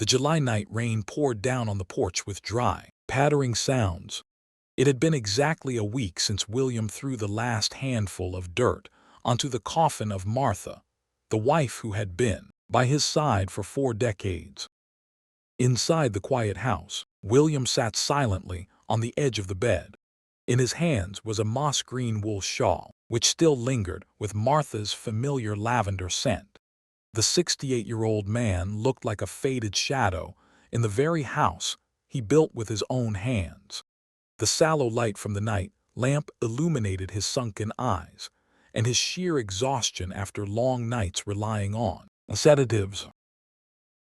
The July night rain poured down on the porch with dry, pattering sounds. It had been exactly a week since William threw the last handful of dirt onto the coffin of Martha, the wife who had been by his side for 4 decades. Inside the quiet house, William sat silently on the edge of the bed. In his hands was a moss-green wool shawl, which still lingered with Martha's familiar lavender scent. The 68-year-old man looked like a faded shadow in the very house he built with his own hands. The sallow light from the night lamp illuminated his sunken eyes and his sheer exhaustion after long nights relying on sedatives.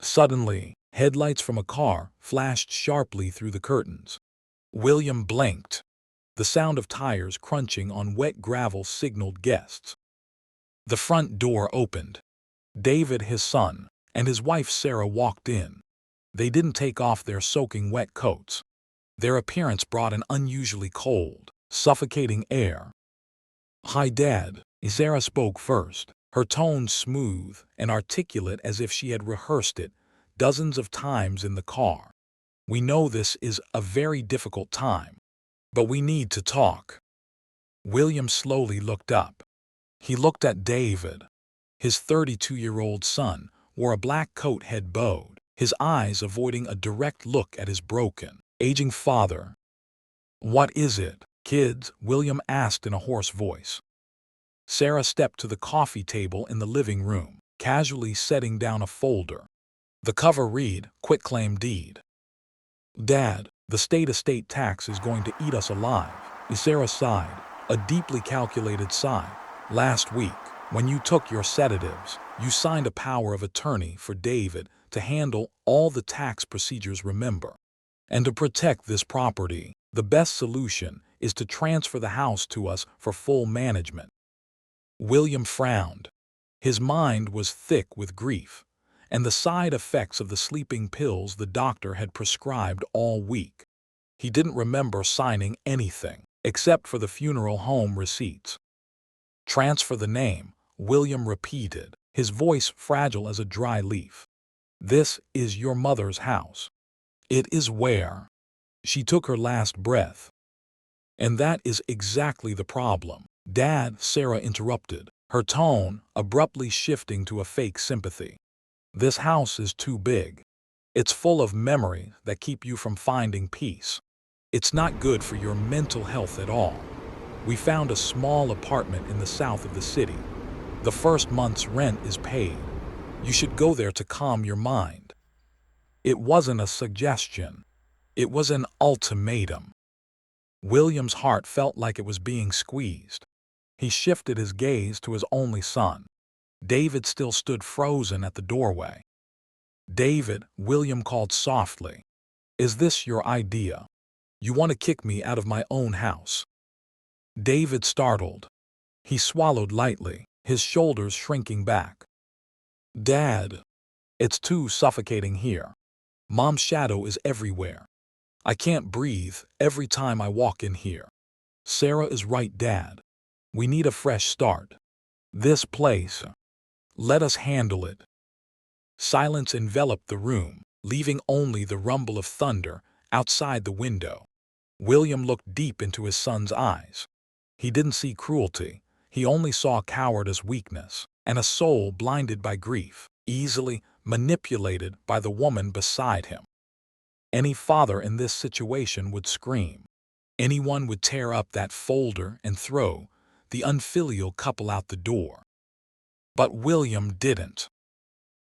Suddenly, headlights from a car flashed sharply through the curtains. William blinked. The sound of tires crunching on wet gravel signaled guests. The front door opened. David, his son, and his wife Sarah walked in. They didn't take off their soaking wet coats. Their appearance brought an unusually cold, suffocating air. "Hi, Dad," Sarah spoke first, her tone smooth and articulate as if she had rehearsed it dozens of times in the car. "We know this is a very difficult time, but we need to talk." William slowly looked up. He looked at David. His 32-year-old son wore a black coat head bowed, his eyes avoiding a direct look at his broken, aging father. "What is it, kids?" William asked in a hoarse voice. Sarah stepped to the coffee table in the living room, casually setting down a folder. The cover read, "Quitclaim deed." "Dad, the state estate tax is going to eat us alive." Sarah sighed, a deeply calculated sigh. "Last week, when you took your sedatives, you signed a power of attorney for David to handle all the tax procedures, remember? And to protect this property, the best solution is to transfer the house to us for full management." William frowned. His mind was thick with grief and the side effects of the sleeping pills the doctor had prescribed all week. He didn't remember signing anything except for the funeral home receipts. "Transfer the name," William repeated, his voice fragile as a dry leaf. "This is your mother's house. It is where she took her last breath." "And that is exactly the problem, Dad," Sarah interrupted, her tone abruptly shifting to a fake sympathy. "This house is too big. It's full of memories that keep you from finding peace. It's not good for your mental health at all. We found a small apartment in the south of the city. The first month's rent is paid. You should go there to calm your mind." It wasn't a suggestion. It was an ultimatum. William's heart felt like it was being squeezed. He shifted his gaze to his only son. David still stood frozen at the doorway. "David," William called softly, "is this your idea? You want to kick me out of my own house?" David startled. He swallowed lightly, his shoulders shrinking back. "Dad, it's too suffocating here. Mom's shadow is everywhere. I can't breathe every time I walk in here." "Sarah is right, Dad. We need a fresh start. This place, let us handle it." Silence enveloped the room, leaving only the rumble of thunder outside the window. William looked deep into his son's eyes. He didn't see cruelty. He only saw cowardice, weakness, and a soul blinded by grief, easily manipulated by the woman beside him. Any father in this situation would scream. Anyone would tear up that folder and throw the unfilial couple out the door. But William didn't.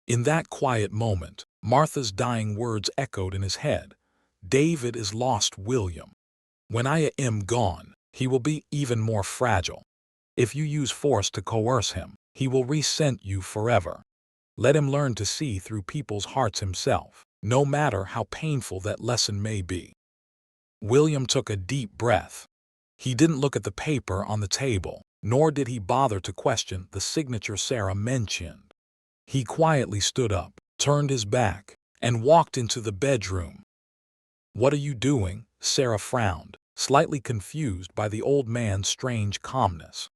In that quiet moment, Martha's dying words echoed in his head. "David is lost, William. When I am gone, he will be even more fragile. If you use force to coerce him, he will resent you forever. Let him learn to see through people's hearts himself, no matter how painful that lesson may be." William took a deep breath. He didn't look at the paper on the table, nor did he bother to question the signature Sarah mentioned. He quietly stood up, turned his back, and walked into the bedroom. "What are you doing?" Sarah frowned, slightly confused by the old man's strange calmness.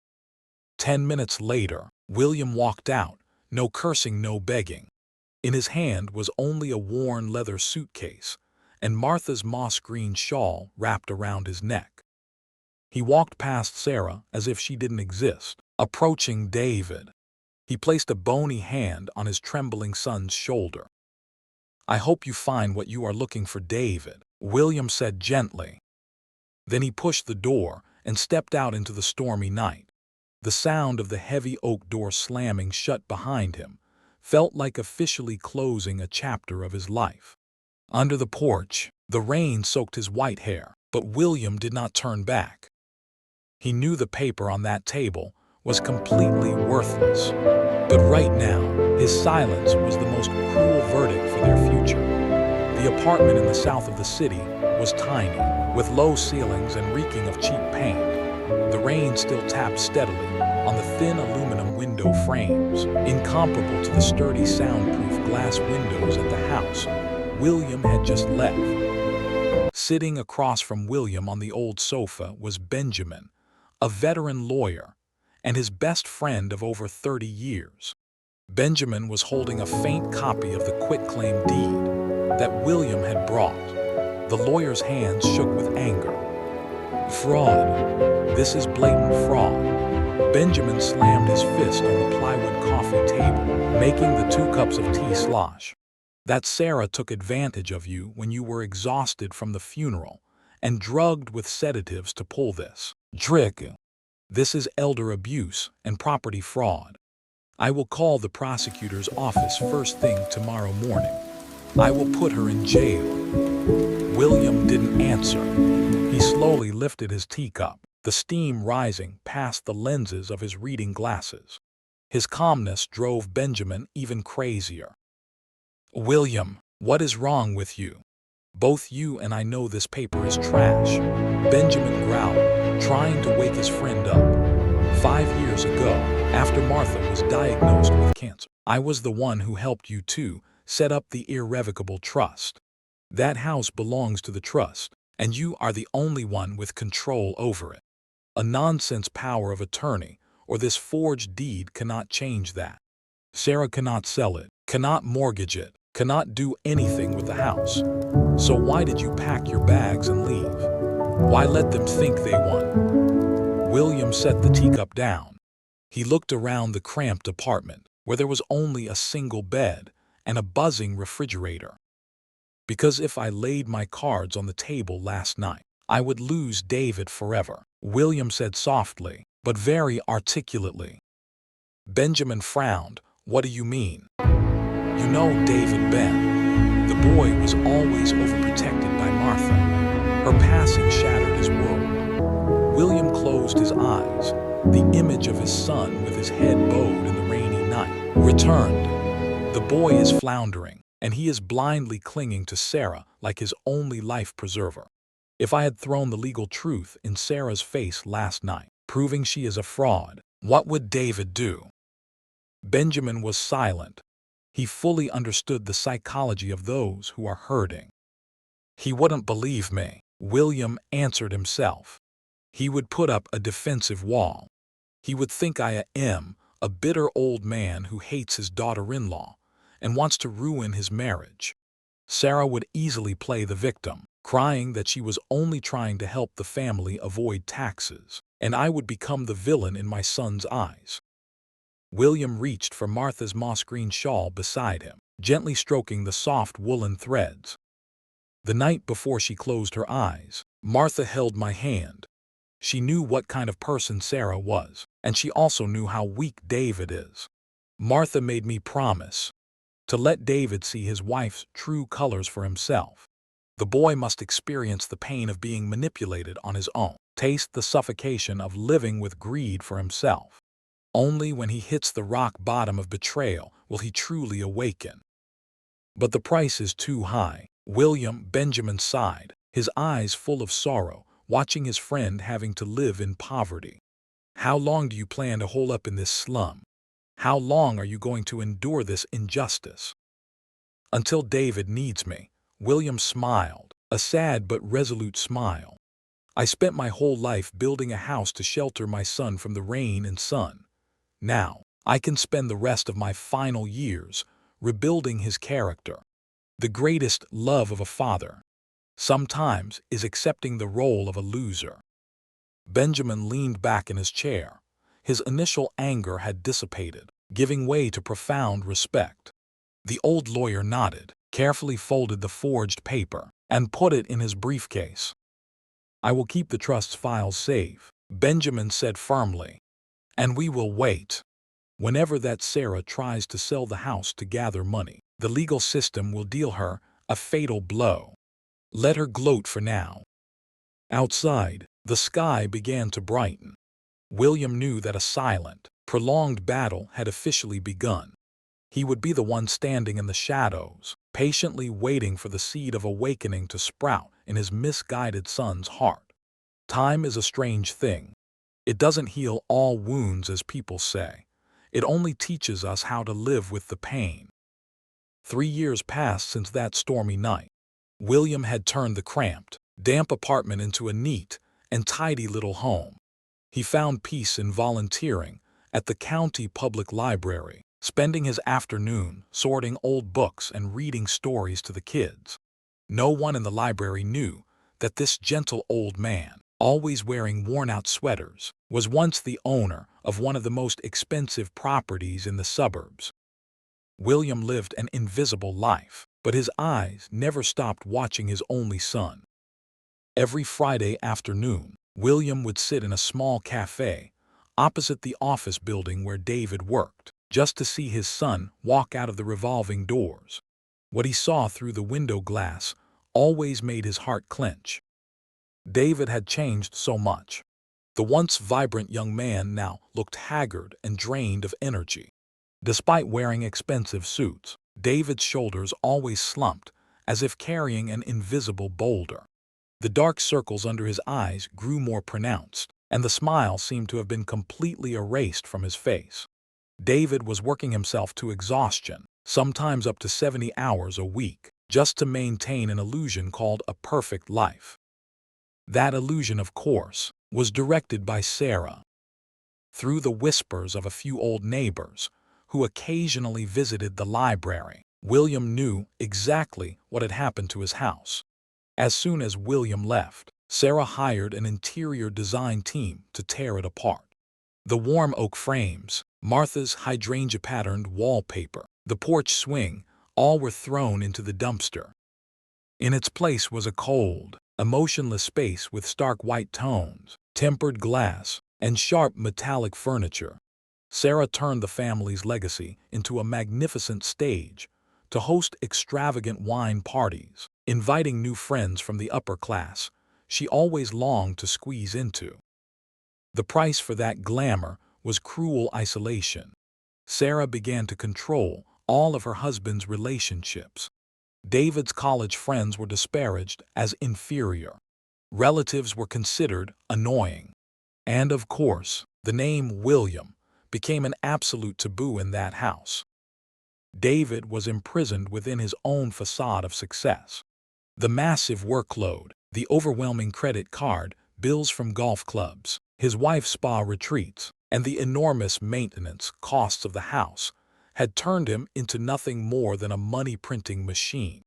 10 minutes later, William walked out, no cursing, no begging. In his hand was only a worn leather suitcase, and Martha's moss-green shawl wrapped around his neck. He walked past Sarah as if she didn't exist, approaching David. He placed a bony hand on his trembling son's shoulder. "I hope you find what you are looking for, David," William said gently. Then he pushed the door and stepped out into the stormy night. The sound of the heavy oak door slamming shut behind him felt like officially closing a chapter of his life. Under the porch, the rain soaked his white hair, but William did not turn back. He knew the paper on that table was completely worthless. But right now, his silence was the most cruel verdict for their future. The apartment in the south of the city was tiny, with low ceilings and reeking of cheap paint. The rain still tapped steadily on the thin aluminum window frames, incomparable to the sturdy soundproof glass windows at the house William had just left. Sitting across from William on the old sofa was Benjamin, a veteran lawyer, and his best friend of over 30 years. Benjamin was holding a faint copy of the quitclaim deed that William had brought. The lawyer's hands shook with anger. "Fraud. This is blatant fraud." Benjamin slammed his fist on the plywood coffee table, making the 2 cups of tea slosh. "That Sarah took advantage of you when you were exhausted from the funeral and drugged with sedatives to pull this trick. This is elder abuse and property fraud. I will call the prosecutor's office first thing tomorrow morning. I will put her in jail." William didn't answer. He slowly lifted his teacup, the steam rising past the lenses of his reading glasses. His calmness drove Benjamin even crazier. "William, what is wrong with you? Both you and I know this paper is trash," Benjamin growled, trying to wake his friend up. 5 years ago, after Martha was diagnosed with cancer, I was the one who helped you two set up the irrevocable trust. That house belongs to the trust, and you are the only one with control over it. A nonsense power of attorney or this forged deed cannot change that. Sarah cannot sell it, cannot mortgage it, cannot do anything with the house. So why did you pack your bags and leave? Why let them think they won?" William set the teacup down. He looked around the cramped apartment, where there was only a single bed and a buzzing refrigerator. "Because if I laid my cards on the table last night, I would lose David forever," William said softly, but very articulately. Benjamin frowned. "What do you mean?" "You know David, Ben. The boy was always overprotected by Martha. Her passing shattered his world." William closed his eyes. The image of his son with his head bowed in the rainy night returned. The boy is floundering, and he is blindly clinging to Sarah like his only life preserver. If I had thrown the legal truth in Sarah's face last night, proving she is a fraud, what would David do? Benjamin was silent. He fully understood the psychology of those who are hurting. "He wouldn't believe me," William answered himself. "He would put up a defensive wall. He would think I am a bitter old man who hates his daughter-in-law and wants to ruin his marriage." Sarah would easily play the victim, crying that she was only trying to help the family avoid taxes, and I would become the villain in my son's eyes. William reached for Martha's moss-green shawl beside him, gently stroking the soft woolen threads. "The night before she closed her eyes, Martha held my hand. She knew what kind of person Sarah was, and she also knew how weak David is. Martha made me promise to let David see his wife's true colors for himself. The boy must experience the pain of being manipulated on his own, taste the suffocation of living with greed for himself. Only when he hits the rock bottom of betrayal will he truly awaken. But the price is too high." Benjamin sighed, his eyes full of sorrow, watching his friend having to live in poverty. "How long do you plan to hole up in this slum? How long are you going to endure this injustice?" "Until David needs me," William smiled, a sad but resolute smile. "I spent my whole life building a house to shelter my son from the rain and sun. Now, I can spend the rest of my final years rebuilding his character. The greatest love of a father, sometimes, is accepting the role of a loser. Benjamin leaned back in his chair. His initial anger had dissipated, giving way to profound respect. The old lawyer nodded, carefully folded the forged paper, and put it in his briefcase. "I will keep the trust's files safe," Benjamin said firmly. "And we will wait. Whenever that Sarah tries to sell the house to gather money, the legal system will deal her a fatal blow. Let her gloat for now." Outside, the sky began to brighten. William knew that a silent, prolonged battle had officially begun. He would be the one standing in the shadows, patiently waiting for the seed of awakening to sprout in his misguided son's heart. Time is a strange thing. It doesn't heal all wounds, as people say. It only teaches us how to live with the pain. 3 years passed since that stormy night. William had turned the cramped, damp apartment into a neat and tidy little home. He found peace in volunteering at the county public library, spending his afternoon sorting old books and reading stories to the kids. No one in the library knew that this gentle old man, always wearing worn-out sweaters, was once the owner of one of the most expensive properties in the suburbs. William lived an invisible life, but his eyes never stopped watching his only son. Every Friday afternoon, William would sit in a small cafe opposite the office building where David worked, just to see his son walk out of the revolving doors. What he saw through the window glass always made his heart clench. David had changed so much. The once vibrant young man now looked haggard and drained of energy. Despite wearing expensive suits, David's shoulders always slumped, as if carrying an invisible boulder. The dark circles under his eyes grew more pronounced, and the smile seemed to have been completely erased from his face. David was working himself to exhaustion, sometimes up to 70 hours a week, just to maintain an illusion called a perfect life. That illusion, of course, was directed by Sarah. Through the whispers of a few old neighbors, who occasionally visited the library, William knew exactly what had happened to his house. As soon as William left, Sarah hired an interior design team to tear it apart. The warm oak frames, Martha's hydrangea-patterned wallpaper, the porch swing, all were thrown into the dumpster. In its place was a cold, emotionless space with stark white tones, tempered glass, and sharp metallic furniture. Sarah turned the family's legacy into a magnificent stage to host extravagant wine parties, inviting new friends from the upper class she always longed to squeeze into. The price for that glamour was cruel isolation. Sarah began to control all of her husband's relationships. David's college friends were disparaged as inferior. Relatives were considered annoying. And of course, the name William became an absolute taboo in that house. David was imprisoned within his own facade of success. The massive workload, the overwhelming credit card bills from golf clubs, his wife's spa retreats, and the enormous maintenance costs of the house had turned him into nothing more than a money-printing machine.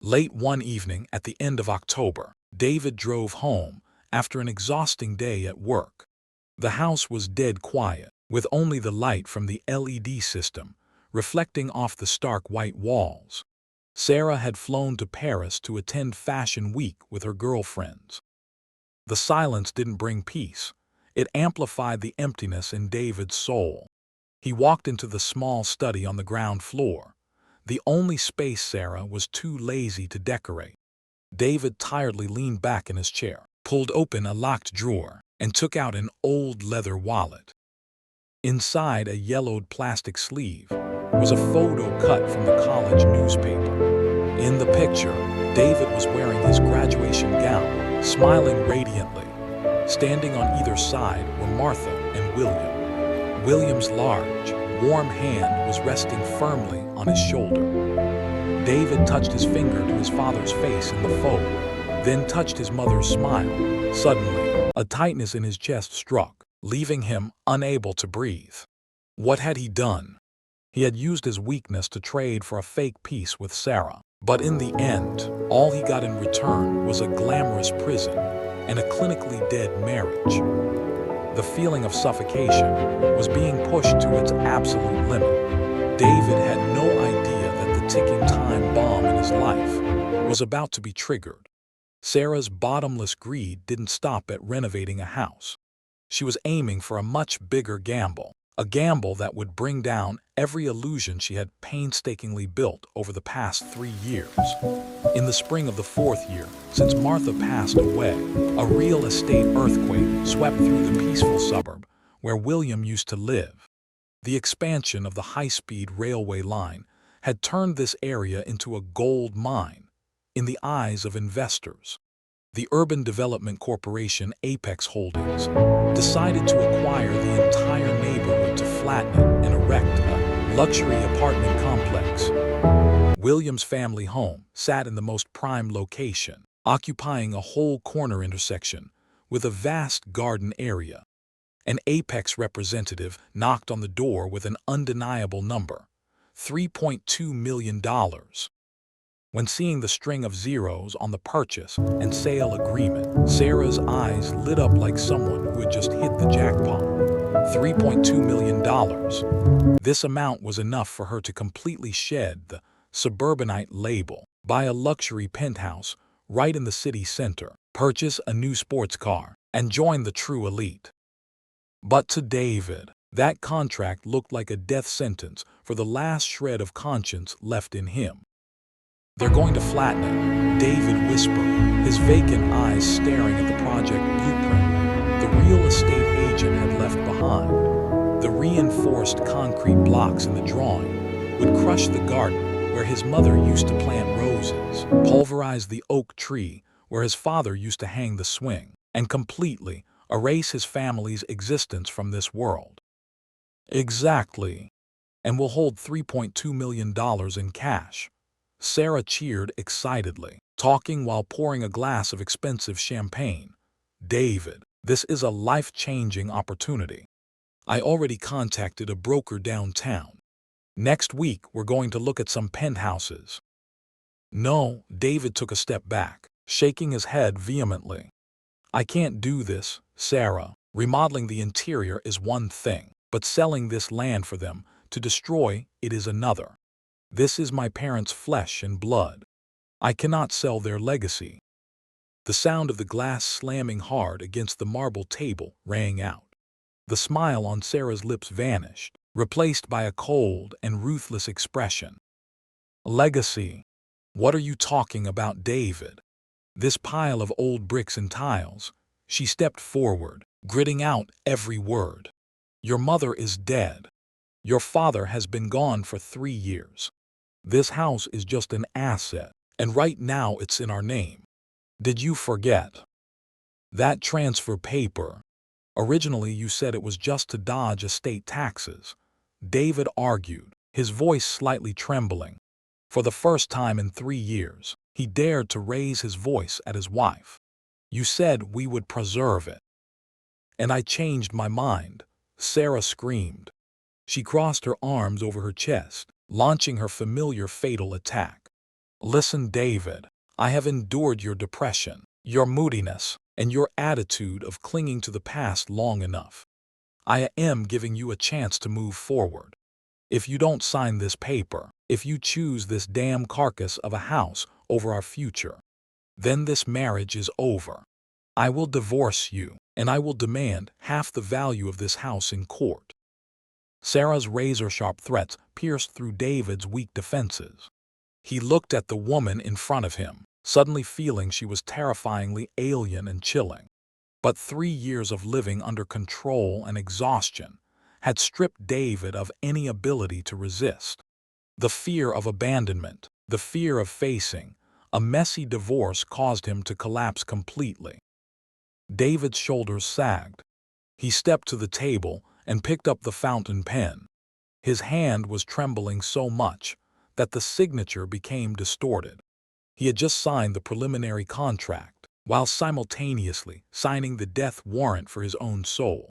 Late one evening at the end of October, David drove home after an exhausting day at work. The house was dead quiet, with only the light from the LED system reflecting off the stark white walls. Sarah had flown to Paris to attend Fashion Week with her girlfriends. The silence didn't bring peace. It amplified the emptiness in David's soul. He walked into the small study on the ground floor, the only space Sarah was too lazy to decorate. David tiredly leaned back in his chair, pulled open a locked drawer, and took out an old leather wallet. Inside a yellowed plastic sleeve was a photo cut from the college newspaper. In the picture, David was wearing his graduation gown, smiling radiantly. Standing on either side were Martha and William. William's large, warm hand was resting firmly on his shoulder. David touched his finger to his father's face in the photo, then touched his mother's smile. Suddenly, a tightness in his chest struck, leaving him unable to breathe. What had he done? He had used his weakness to trade for a fake peace with Sarah. But in the end, all he got in return was a glamorous prison and a clinically dead marriage. The feeling of suffocation was being pushed to its absolute limit. David had no idea that the ticking time bomb in his life was about to be triggered. Sarah's bottomless greed didn't stop at renovating a house. She was aiming for a much bigger gamble, a gamble that would bring down every illusion she had painstakingly built over the past 3 years. In the spring of the 4th year, since Martha passed away, a real estate earthquake swept through the peaceful suburb where William used to live. The expansion of the high-speed railway line had turned this area into a gold mine in the eyes of investors. The Urban Development Corporation Apex Holdings decided to acquire the entire neighborhood to flatten it and erect a luxury apartment complex. William's family home sat in the most prime location, occupying a whole corner intersection with a vast garden area. An Apex representative knocked on the door with an undeniable number, $3.2 million. When seeing the string of zeros on the purchase and sale agreement, Sarah's eyes lit up like someone who had just hit the jackpot. $3.2 million. This amount was enough for her to completely shed the suburbanite label, buy a luxury penthouse right in the city center, purchase a new sports car, and join the true elite. But to David, that contract looked like a death sentence for the last shred of conscience left in him. "They're going to flatten it," David whispered, his vacant eyes staring at the project blueprint the real estate agent had left behind. The reinforced concrete blocks in the drawing would crush the garden where his mother used to plant roses, pulverize the oak tree where his father used to hang the swing, and completely erase his family's existence from this world. Exactly. And we'll hold $3.2 million in cash. Sarah cheered excitedly, talking while pouring a glass of expensive champagne. "David, this is a life-changing opportunity. I already contacted a broker downtown. Next week, we're going to look at some penthouses." "No," David took a step back, shaking his head vehemently. "I can't do this, Sarah. Remodeling the interior is one thing, but selling this land for them to destroy it is another. This is my parents' flesh and blood. I cannot sell their legacy." The sound of the glass slamming hard against the marble table rang out. The smile on Sarah's lips vanished, replaced by a cold and ruthless expression. "Legacy? What are you talking about, David? This pile of old bricks and tiles." She stepped forward, gritting out every word. "Your mother is dead. Your father has been gone for 3 years. This house is just an asset, and right now it's in our name. Did you forget? That transfer paper. Originally you said it was just to dodge estate taxes," David argued, his voice slightly trembling. For the first time in 3 years, he dared to raise his voice at his wife. "You said we would preserve it." "And I changed my mind," Sarah screamed. She crossed her arms over her chest, launching her familiar fatal attack. "Listen, David, I have endured your depression, your moodiness, and your attitude of clinging to the past long enough. I am giving you a chance to move forward. If you don't sign this paper, if you choose this damn carcass of a house over our future, then this marriage is over. I will divorce you, and I will demand half the value of this house in court." Sarah's razor-sharp threats pierced through David's weak defenses. He looked at the woman in front of him, suddenly feeling she was terrifyingly alien and chilling. But 3 years of living under control and exhaustion had stripped David of any ability to resist. The fear of abandonment, the fear of facing a messy divorce caused him to collapse completely. David's shoulders sagged. He stepped to the table and picked up the fountain pen. His hand was trembling so much that the signature became distorted. He had just signed the preliminary contract, while simultaneously signing the death warrant for his own soul.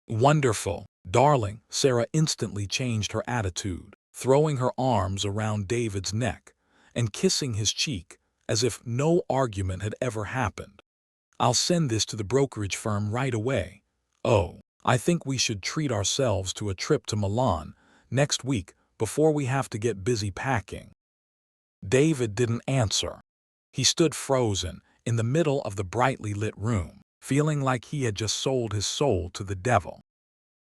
"Wonderful," Darling, Sarah instantly changed her attitude, throwing her arms around David's neck and kissing his cheek as if no argument had ever happened. I'll send this to the brokerage firm right away. Oh, I think we should treat ourselves to a trip to Milan next week before we have to get busy packing. David didn't answer. He stood frozen in the middle of the brightly lit room, feeling like he had just sold his soul to the devil.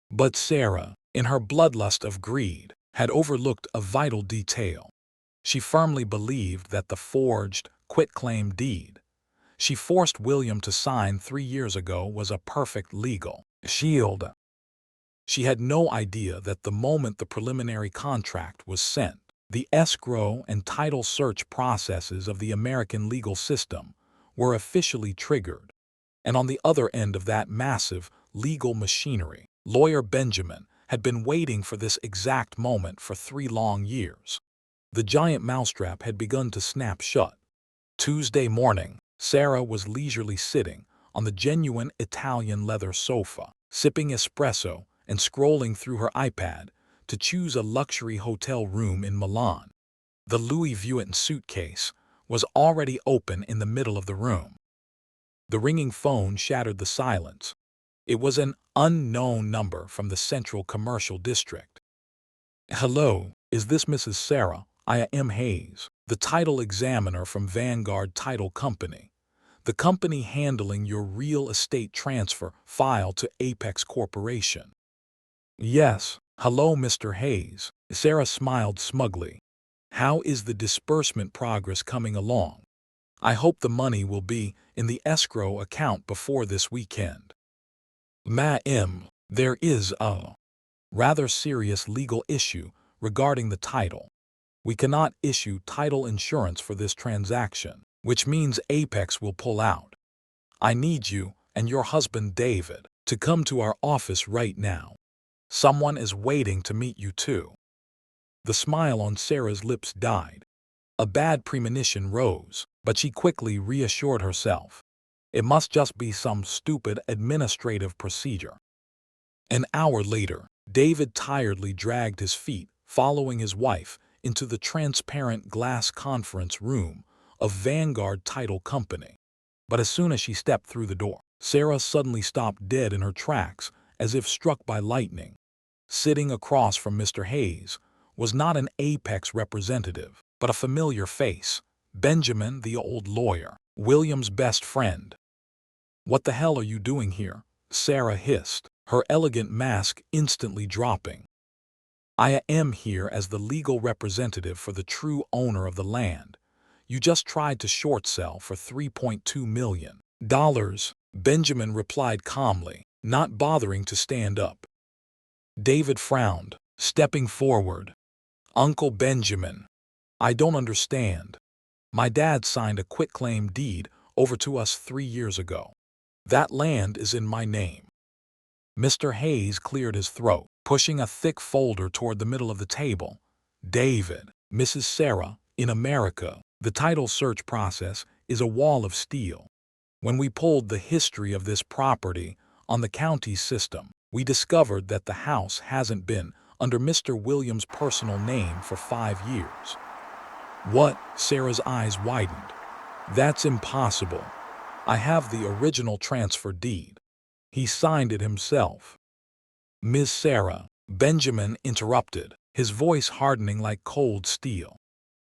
But Sarah, in her bloodlust of greed, had overlooked a vital detail. She firmly believed that the forged, quitclaim deed she forced William to sign 3 years ago was a perfect legal shield. She had no idea that the moment the preliminary contract was sent, the escrow and title search processes of the American legal system were officially triggered. And on the other end of that massive legal machinery, lawyer Benjamin had been waiting for this exact moment for 3 long years. The giant mousetrap had begun to snap shut. Tuesday morning, Sarah was leisurely sitting on the genuine Italian leather sofa, sipping espresso and scrolling through her iPad to choose a luxury hotel room in Milan. The Louis Vuitton suitcase was already open in the middle of the room. The ringing phone shattered the silence. It was an unknown number from the Central Commercial District. "Hello, is this Mrs. Sarah? I am Hayes, the title examiner from Vanguard Title Company, the company handling your real estate transfer file to Apex Corporation." "Yes, hello, Mr. Hayes." Sarah smiled smugly. "How is the disbursement progress coming along? I hope the money will be in the escrow account before this weekend." "Ma'am, there is a rather serious legal issue regarding the title. We cannot issue title insurance for this transaction, which means Apex will pull out. I need you and your husband David to come to our office right now. Someone is waiting to meet you too." The smile on Sarah's lips died. A bad premonition rose, but she quickly reassured herself. It must just be some stupid administrative procedure. An hour later, David tiredly dragged his feet, following his wife into the transparent glass conference room of Vanguard Title Company. But as soon as she stepped through the door, Sarah suddenly stopped dead in her tracks, as if struck by lightning. Sitting across from Mr. Hayes was not an Apex representative, but a familiar face, Benjamin, the old lawyer, William's best friend. "What the hell are you doing here?" Sarah hissed, her elegant mask instantly dropping. "I am here as the legal representative for the true owner of the land. You just tried to short sell for $3.2 million. Benjamin replied calmly, not bothering to stand up. David frowned, stepping forward. "Uncle Benjamin, I don't understand. My dad signed a quitclaim deed over to us 3 years ago. That land is in my name." Mr. Hayes cleared his throat, pushing a thick folder toward the middle of the table. "David, Mrs. Sarah, in America, the title search process is a wall of steel. When we pulled the history of this property on the county's system, we discovered that the house hasn't been under Mr. Williams' personal name for 5 years. "What?" Sarah's eyes widened. "That's impossible. I have the original transfer deed. He signed it himself." "Miss Sarah," Benjamin interrupted, his voice hardening like cold steel.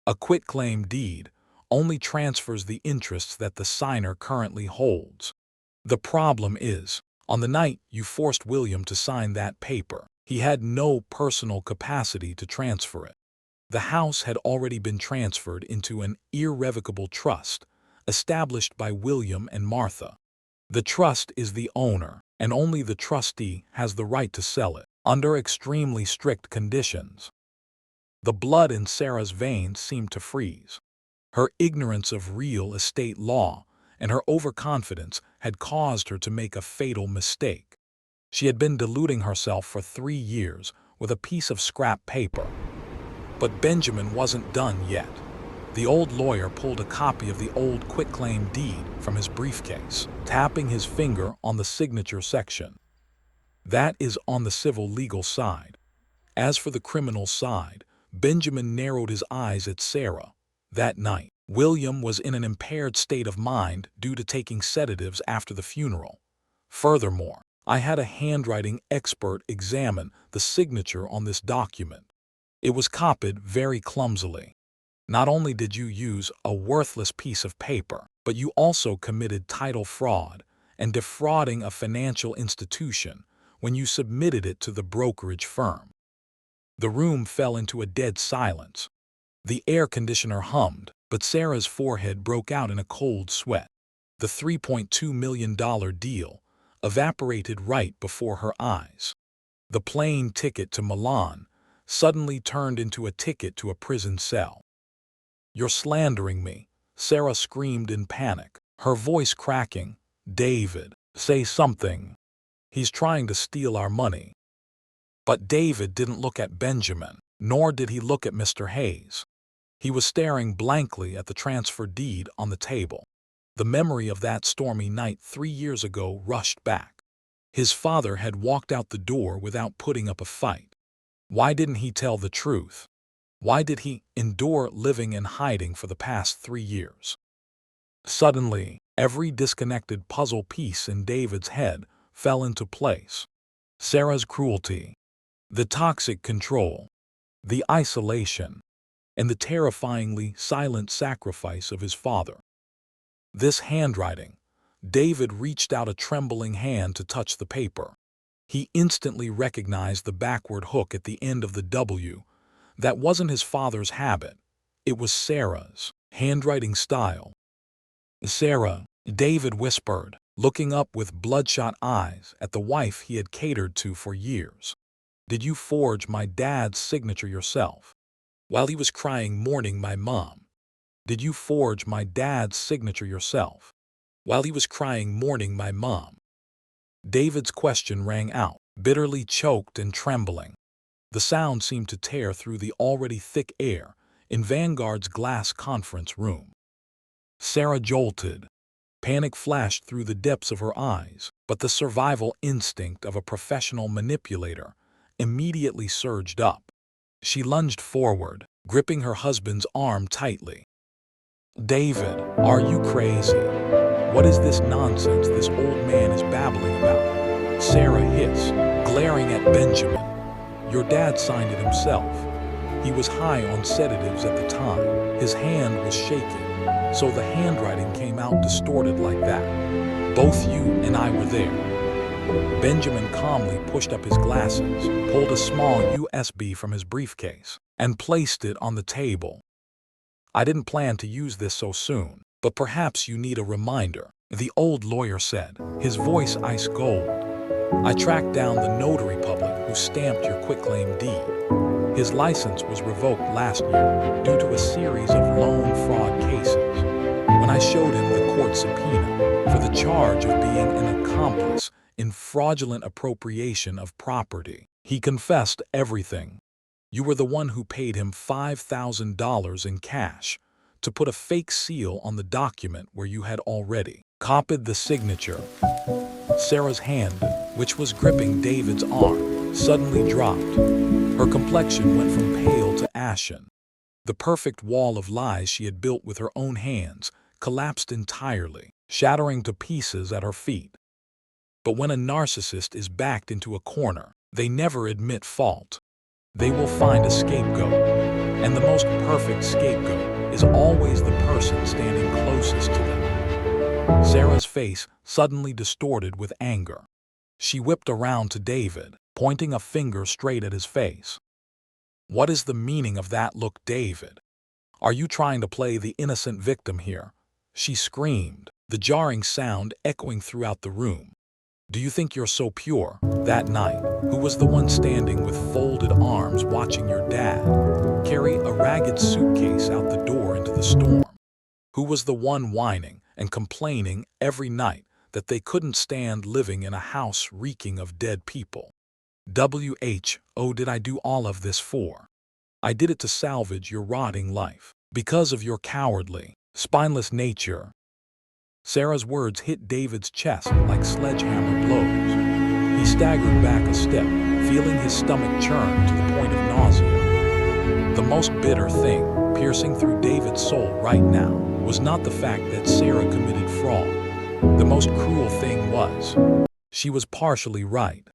"A quitclaim deed only transfers the interests that the signer currently holds. The problem is, on the night you forced William to sign that paper, he had no personal capacity to transfer it. The house had already been transferred into an irrevocable trust established by William and Martha. The trust is the owner, and only the trustee has the right to sell it, under extremely strict conditions." The blood in Sarah's veins seemed to freeze. Her ignorance of real estate law and her overconfidence had caused her to make a fatal mistake. She had been deluding herself for 3 years with a piece of scrap paper. But Benjamin wasn't done yet. The old lawyer pulled a copy of the old quitclaim deed from his briefcase, tapping his finger on the signature section. That is on the civil legal side. As for the criminal side, Benjamin narrowed his eyes at Sarah. That night, William was in an impaired state of mind due to taking sedatives after the funeral. Furthermore, I had a handwriting expert examine the signature on this document. It was copied very clumsily. Not only did you use a worthless piece of paper, but you also committed title fraud and defrauding a financial institution when you submitted it to the brokerage firm. The room fell into a dead silence. The air conditioner hummed, but Sarah's forehead broke out in a cold sweat. The $3.2 million deal evaporated right before her eyes. The plane ticket to Milan suddenly turned into a ticket to a prison cell. "You're slandering me," Sarah screamed in panic, her voice cracking. "David, say something. He's trying to steal our money." But David didn't look at Benjamin, nor did he look at Mr. Hayes. He was staring blankly at the transfer deed on the table. The memory of that stormy night 3 years ago rushed back. His father had walked out the door without putting up a fight. Why didn't he tell the truth? Why did he endure living in hiding for the past 3 years? Suddenly, every disconnected puzzle piece in David's head fell into place. Sarah's cruelty, the toxic control, the isolation, and the terrifyingly silent sacrifice of his father. This handwriting. David reached out a trembling hand to touch the paper. He instantly recognized the backward hook at the end of the W. That wasn't his father's habit. It was Sarah's handwriting style. "Sarah," David whispered, looking up with bloodshot eyes at the wife he had catered to for years. "Did you forge my dad's signature yourself? While he was crying mourning my mom. Did you forge my dad's signature yourself? While he was crying mourning my mom?" David's question rang out, bitterly choked and trembling. The sound seemed to tear through the already thick air in Vanguard's glass conference room. Sarah jolted. Panic flashed through the depths of her eyes, but the survival instinct of a professional manipulator immediately surged up. She lunged forward, gripping her husband's arm tightly. "David, are you crazy? What is this nonsense this old man is babbling about?" Sarah hissed, glaring at Benjamin. "Your dad signed it himself. He was high on sedatives at the time. His hand was shaking, so the handwriting came out distorted like that. Both you and I were there." Benjamin calmly pushed up his glasses, pulled a small USB from his briefcase, and placed it on the table. "I didn't plan to use this so soon, but perhaps you need a reminder," the old lawyer said, his voice ice cold. "I tracked down the notary public who stamped your quitclaim deed. His license was revoked last year due to a series of loan fraud cases. When I showed him the court subpoena for the charge of being an accomplice in fraudulent appropriation of property, he confessed everything. You were the one who paid him $5,000 in cash to put a fake seal on the document where you had already copied the signature." Sarah's hand, which was gripping David's arm, suddenly dropped. Her complexion went from pale to ashen. The perfect wall of lies she had built with her own hands collapsed entirely, shattering to pieces at her feet. But when a narcissist is backed into a corner, they never admit fault. They will find a scapegoat, and the most perfect scapegoat is always the person standing closest to them. Sarah's face suddenly distorted with anger. She whipped around to David, pointing a finger straight at his face. "What is the meaning of that look, David? Are you trying to play the innocent victim here?" she screamed, the jarring sound echoing throughout the room. "Do you think you're so pure? That night, who was the one standing with folded arms watching your dad carry a ragged suitcase out the door into the storm? Who was the one whining and complaining every night that they couldn't stand living in a house reeking of dead people? Who did I do all of this for? I did it to salvage your rotting life, because of your cowardly, spineless nature." Sarah's words hit David's chest like sledgehammer blows. He staggered back a step, feeling his stomach churn to the point of nausea. The most bitter thing, piercing through David's soul right now, was not the fact that Sarah committed fraud. The most cruel thing was, she was partially right.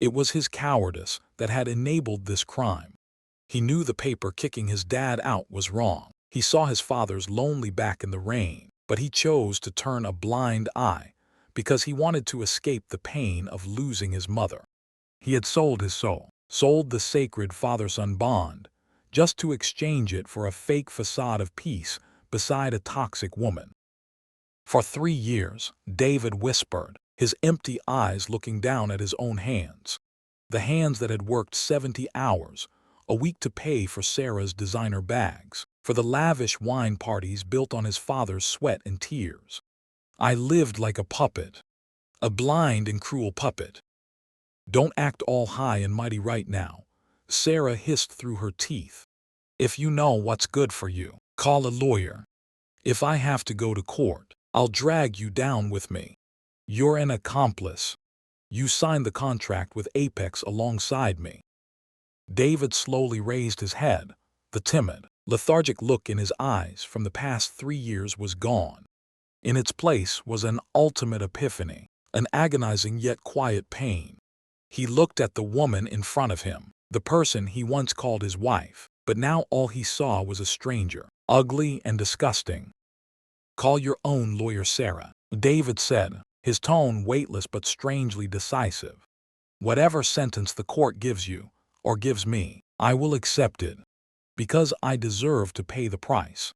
It was his cowardice that had enabled this crime. He knew the paper kicking his dad out was wrong. He saw his father's lonely back in the rain, but he chose to turn a blind eye because he wanted to escape the pain of losing his mother. He had sold his soul, sold the sacred father-son bond, just to exchange it for a fake facade of peace beside a toxic woman. For 3 years, David whispered, his empty eyes looking down at his own hands. The hands that had worked 70 hours a week to pay for Sarah's designer bags, for the lavish wine parties built on his father's sweat and tears. I lived like a puppet, a blind and cruel puppet. Don't act all high and mighty right now, Sarah hissed through her teeth. If you know what's good for you, call a lawyer. If I have to go to court, I'll drag you down with me. You're an accomplice. You signed the contract with Apex alongside me. David slowly raised his head. The timid, lethargic look in his eyes from the past 3 years was gone. In its place was an ultimate epiphany, an agonizing yet quiet pain. He looked at the woman in front of him, the person he once called his wife, but now all he saw was a stranger, ugly and disgusting. Call your own lawyer, Sarah, David said, his tone weightless but strangely decisive. Whatever sentence the court gives you, or gives me, I will accept it, because I deserve to pay the price.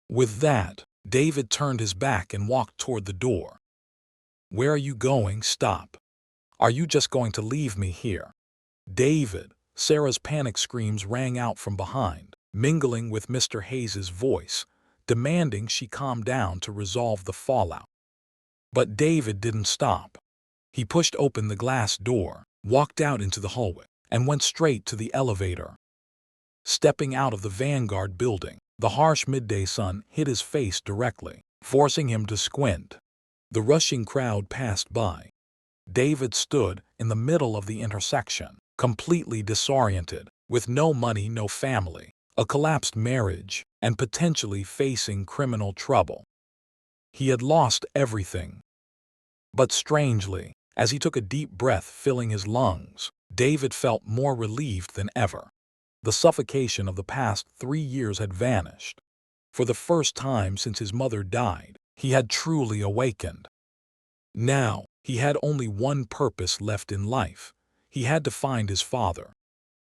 With that, David turned his back and walked toward the door. Where are you going? Stop. Are you just going to leave me here? David, Sarah's panic screams rang out from behind, mingling with Mr. Hayes's voice, demanding she calm down to resolve the fallout. But David didn't stop. He pushed open the glass door, walked out into the hallway, and went straight to the elevator. Stepping out of the Vanguard building, the harsh midday sun hit his face directly, forcing him to squint. The rushing crowd passed by. David stood in the middle of the intersection, completely disoriented, with no money, no family, a collapsed marriage, and potentially facing criminal trouble. He had lost everything. But strangely, as he took a deep breath filling his lungs, David felt more relieved than ever. The suffocation of the past 3 years had vanished. For the first time since his mother died, he had truly awakened. Now, he had only one purpose left in life. He had to find his father.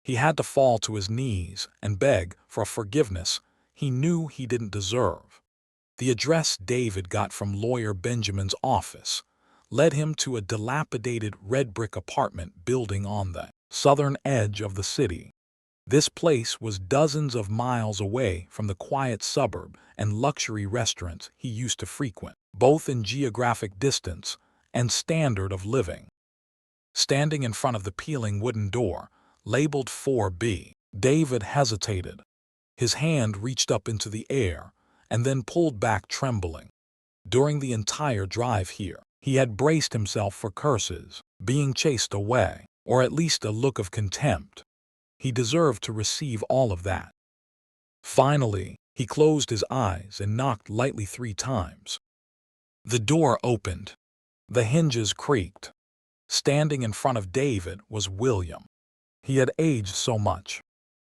He had to fall to his knees and beg for a forgiveness he knew he didn't deserve. The address David got from lawyer Benjamin's office led him to a dilapidated red brick apartment building on the southern edge of the city. This place was dozens of miles away from the quiet suburb and luxury restaurants he used to frequent, both in geographic distance and standard of living. Standing in front of the peeling wooden door, labeled 4B, David hesitated. His hand reached up into the air and then pulled back trembling. During the entire drive here, he had braced himself for curses, being chased away, or at least a look of contempt. He deserved to receive all of that. Finally, he closed his eyes and knocked lightly 3 times. The door opened. The hinges creaked. Standing in front of David was William. He had aged so much.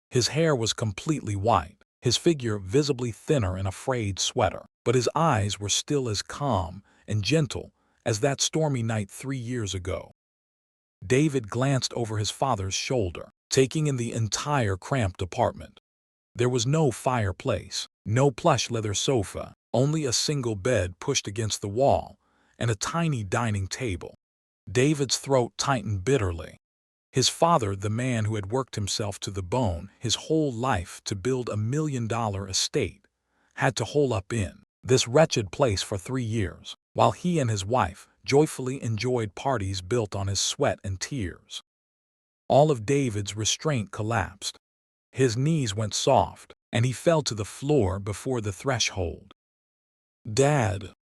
His hair was completely white, his figure visibly thinner in a frayed sweater, but his eyes were still as calm and gentle as that stormy night 3 years ago. David glanced over his father's shoulder, taking in the entire cramped apartment. There was no fireplace, no plush leather sofa, only a single bed pushed against the wall, and a tiny dining table. David's throat tightened bitterly. His father, the man who had worked himself to the bone his whole life to build $1 million estate, had to hole up in this wretched place for 3 years, while he and his wife joyfully enjoyed parties built on his sweat and tears. All of David's restraint collapsed. His knees went soft, and he fell to the floor before the threshold. "Dad,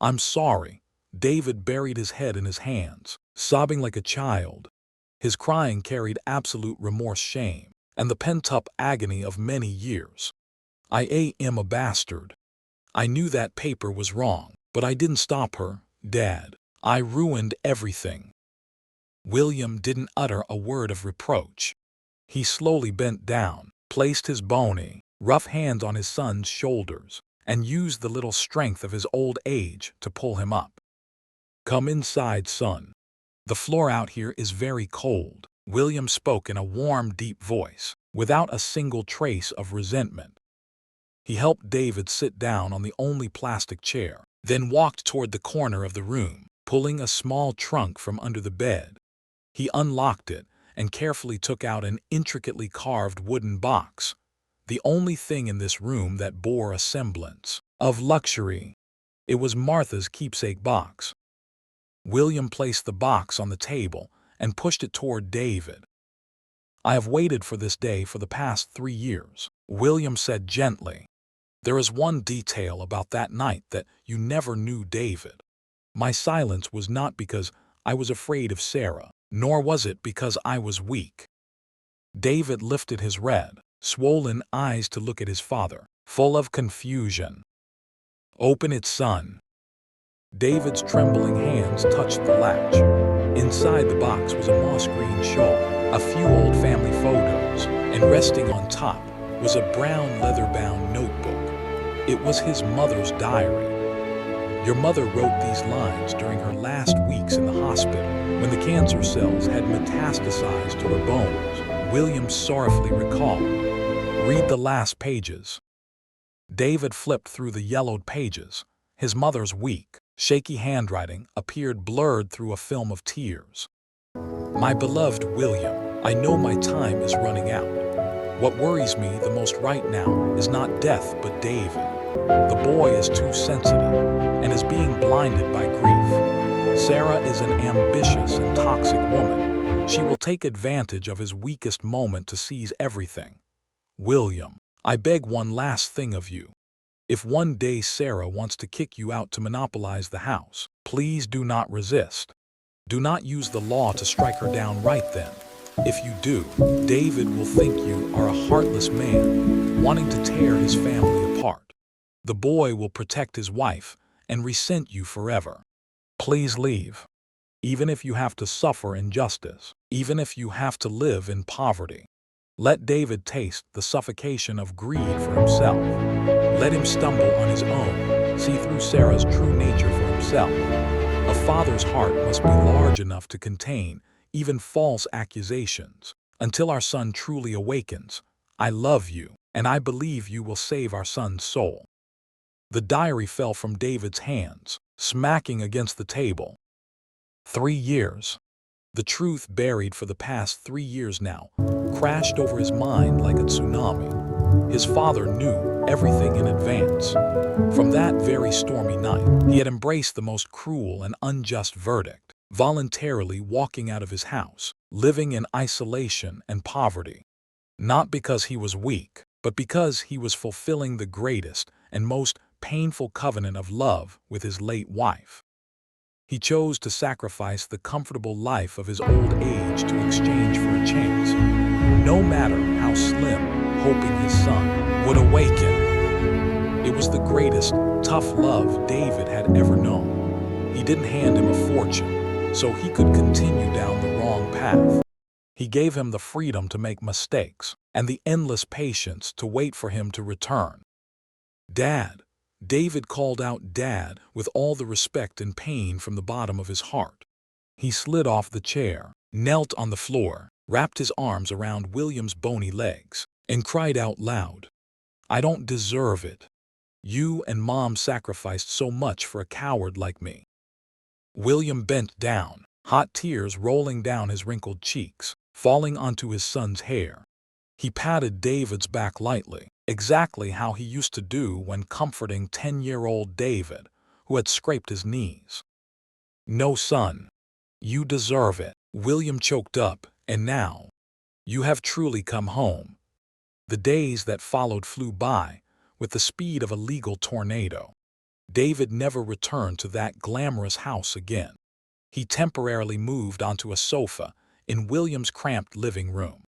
I'm sorry." David buried his head in his hands, sobbing like a child. His crying carried absolute remorse, shame, and the pent-up agony of many years. "I am a bastard. I knew that paper was wrong, but I didn't stop her, Dad. I ruined everything." William didn't utter a word of reproach. He slowly bent down, placed his bony, rough hands on his son's shoulders, and used the little strength of his old age to pull him up. "Come inside, son. The floor out here is very cold." William spoke in a warm, deep voice, without a single trace of resentment. He helped David sit down on the only plastic chair, then walked toward the corner of the room, pulling a small trunk from under the bed. He unlocked it and carefully took out an intricately carved wooden box, the only thing in this room that bore a semblance of luxury. It was Martha's keepsake box. William placed the box on the table and pushed it toward David. "I have waited for this day for the past 3 years," William said gently. "There is one detail about that night that you never knew, David. My silence was not because I was afraid of Sarah, nor was it because I was weak." David lifted his red, swollen eyes to look at his father, full of confusion. "Open it, son." David's trembling hands touched the latch. Inside the box was a moss-green shawl, a few old family photos, and resting on top was a brown leather-bound notebook. It was his mother's diary. "Your mother wrote these lines during her last weeks in the hospital, when the cancer cells had metastasized to her bones," William sorrowfully recalled. "Read the last pages." David flipped through the yellowed pages. His mother's weak, shaky handwriting appeared blurred through a film of tears. "My beloved William, I know my time is running out. What worries me the most right now is not death but David. The boy is too sensitive and is being blinded by grief. Sarah is an ambitious and toxic woman. She will take advantage of his weakest moment to seize everything. William, I beg one last thing of you. If one day Sarah wants to kick you out to monopolize the house, please do not resist. Do not use the law to strike her down right then. If you do, David will think you are a heartless man, wanting to tear his family apart. The boy will protect his wife and resent you forever. Please leave. Even if you have to suffer injustice, even if you have to live in poverty. Let David taste the suffocation of greed for himself. Let him stumble on his own, see through Sarah's true nature for himself. A father's heart must be large enough to contain even false accusations. Until our son truly awakens, I love you, and I believe you will save our son's soul." The diary fell from David's hands, smacking against the table. 3 years. The truth buried for the past 3 years now crashed over his mind like a tsunami. His father knew everything in advance. From that very stormy night, he had embraced the most cruel and unjust verdict, voluntarily walking out of his house, living in isolation and poverty. Not because he was weak, but because he was fulfilling the greatest and most painful covenant of love with his late wife. He chose to sacrifice the comfortable life of his old age to exchange for a chance, no matter how slim, hoping his son would awaken. It was the greatest, tough love David had ever known. He didn't hand him a fortune so he could continue down the wrong path. He gave him the freedom to make mistakes and the endless patience to wait for him to return. "Dad," David called out Dad with all the respect and pain from the bottom of his heart. He slid off the chair, knelt on the floor, wrapped his arms around William's bony legs, and cried out loud, "I don't deserve it. You and Mom sacrificed so much for a coward like me." William bent down, hot tears rolling down his wrinkled cheeks, falling onto his son's hair. He patted David's back lightly, exactly how he used to do when comforting 10-year-old David, who had scraped his knees. "No, son. You deserve it." William choked up, "And now, you have truly come home." The days that followed flew by with the speed of a legal tornado. David never returned to that glamorous house again. He temporarily moved onto a sofa in William's cramped living room.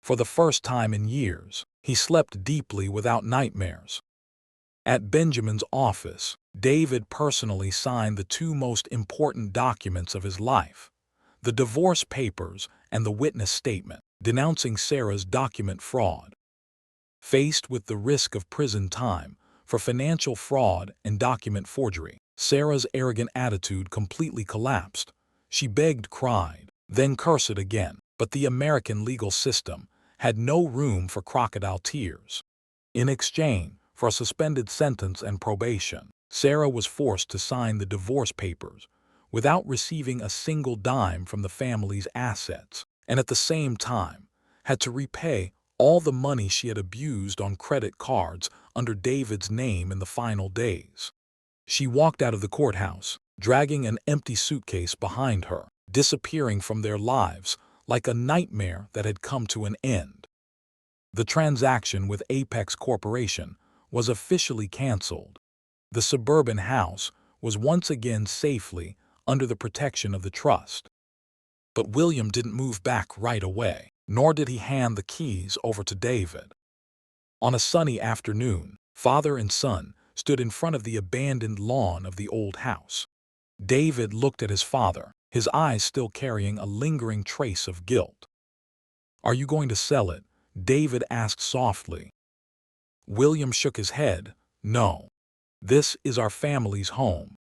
For the first time in years, he slept deeply without nightmares. At Benjamin's office, David personally signed the two most important documents of his life: the divorce papers and the witness statement, denouncing Sarah's document fraud. Faced with the risk of prison time for financial fraud and document forgery, Sarah's arrogant attitude completely collapsed. She begged, cried, then cursed again. But the American legal system had no room for crocodile tears. In exchange for a suspended sentence and probation, Sarah was forced to sign the divorce papers without receiving a single dime from the family's assets, and at the same time had to repay all the money she had abused on credit cards under David's name in the final days. She walked out of the courthouse, dragging an empty suitcase behind her, disappearing from their lives like a nightmare that had come to an end. The transaction with Apex Corporation was officially canceled. The suburban house was once again safely under the protection of the trust. But William didn't move back right away, nor did he hand the keys over to David. On a sunny afternoon, father and son stood in front of the abandoned lawn of the old house. David looked at his father, his eyes still carrying a lingering trace of guilt. "Are you going to sell it?" David asked softly. William shook his head. "No. This is our family's home.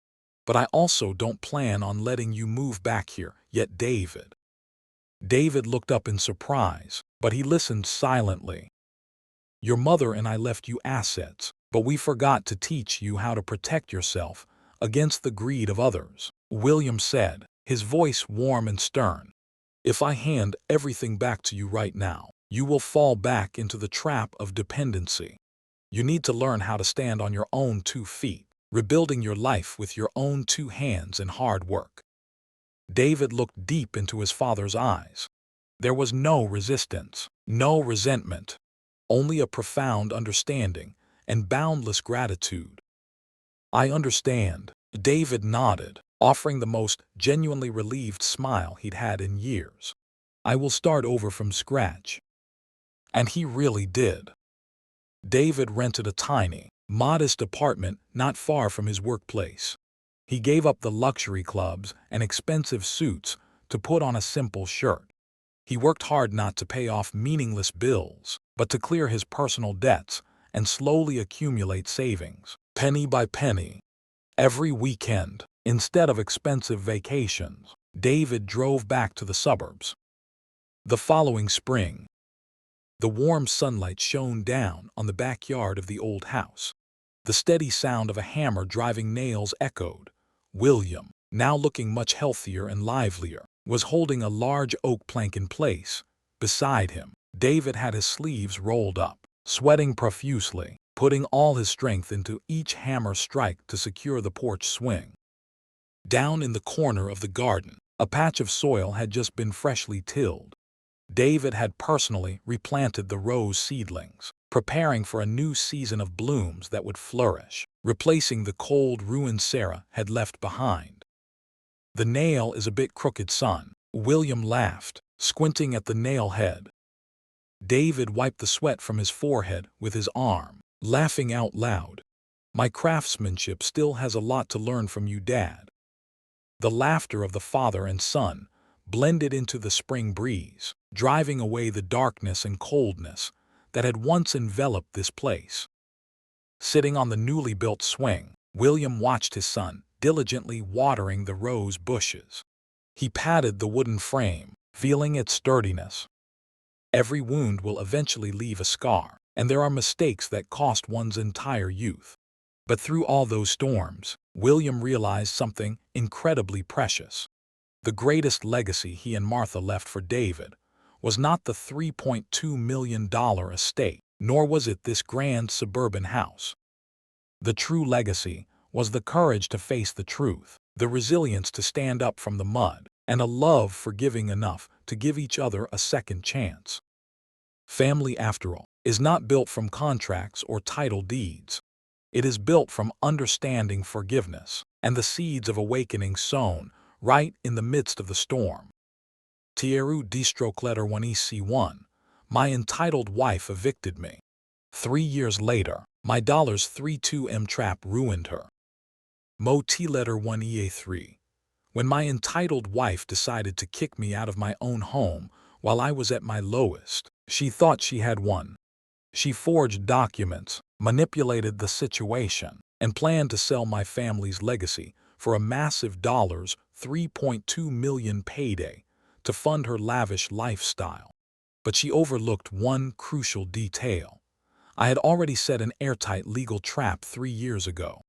But I also don't plan on letting you move back here yet, David." David looked up in surprise, but he listened silently. "Your mother and I left you assets, but we forgot to teach you how to protect yourself against the greed of others," William said, his voice warm and stern. "If I hand everything back to you right now, you will fall back into the trap of dependency. You need to learn how to stand on your own 2 feet, rebuilding your life with your own 2 hands and hard work." David looked deep into his father's eyes. There was no resistance, no resentment, only a profound understanding and boundless gratitude. "I understand," David nodded, offering the most genuinely relieved smile he'd had in years. "I will start over from scratch." And he really did. David rented a tiny, modest apartment not far from his workplace. He gave up the luxury clubs and expensive suits to put on a simple shirt. He worked hard not to pay off meaningless bills, but to clear his personal debts and slowly accumulate savings, penny by penny. Every weekend, instead of expensive vacations, David drove back to the suburbs. The following spring, the warm sunlight shone down on the backyard of the old house. The steady sound of a hammer driving nails echoed. William, now looking much healthier and livelier, was holding a large oak plank in place. Beside him, David had his sleeves rolled up, sweating profusely, putting all his strength into each hammer strike to secure the porch swing. Down in the corner of the garden, a patch of soil had just been freshly tilled. David had personally replanted the rose seedlings, preparing for a new season of blooms that would flourish, replacing the cold ruin Sarah had left behind. "The nail is a bit crooked, son," William laughed, squinting at the nail head. David wiped the sweat from his forehead with his arm, laughing out loud. "My craftsmanship still has a lot to learn from you, Dad." The laughter of the father and son blended into the spring breeze, driving away the darkness and coldness that had once enveloped this place. Sitting on the newly built swing, William watched his son diligently watering the rose bushes. He patted the wooden frame, feeling its sturdiness. Every wound will eventually leave a scar, and there are mistakes that cost one's entire youth. But through all those storms, William realized something incredibly precious. The greatest legacy he and Martha left for David was not the $3.2 million estate, nor was it this grand suburban house. The true legacy was the courage to face the truth, the resilience to stand up from the mud, and a love forgiving enough to give each other a second chance. Family, after all, is not built from contracts or title deeds. It is built from understanding, forgiveness, and the seeds of awakening sown right in the midst of the storm. Tieru distrokletter 1EC1. My entitled wife evicted me. 3 years later, my $32M trap ruined her. Mo T-letter 1EA3. When my entitled wife decided to kick me out of my own home while I was at my lowest, she thought she had won. She forged documents, manipulated the situation, and planned to sell my family's legacy for a massive $3.2 million payday to fund her lavish lifestyle. But she overlooked one crucial detail. I had already set an airtight legal trap 3 years ago.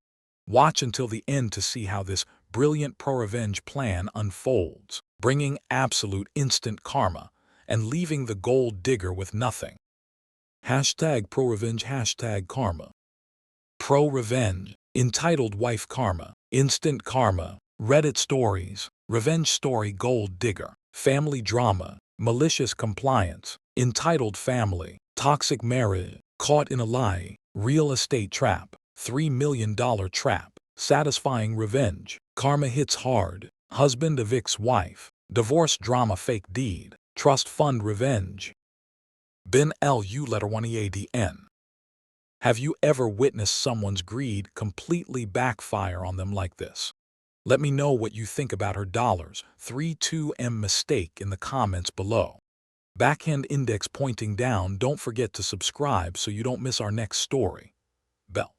Watch until the end to see how this brilliant pro-revenge plan unfolds, bringing absolute instant karma and leaving the gold digger with nothing. Hashtag pro-revenge, hashtag karma. Pro-revenge, entitled wife karma, instant karma, Reddit stories, revenge story gold digger, family drama, malicious compliance, entitled family, toxic marriage, caught in a lie, real estate trap, $3 million trap, satisfying revenge, karma hits hard, husband evicts wife, divorce drama fake deed, trust fund revenge. Ben Lu letter 1EADN. Have you ever witnessed someone's greed completely backfire on them like this? Let me know what you think about her $32M mistake in the comments below. Backhand index pointing down. Don't forget to subscribe so you don't miss our next story. Bell.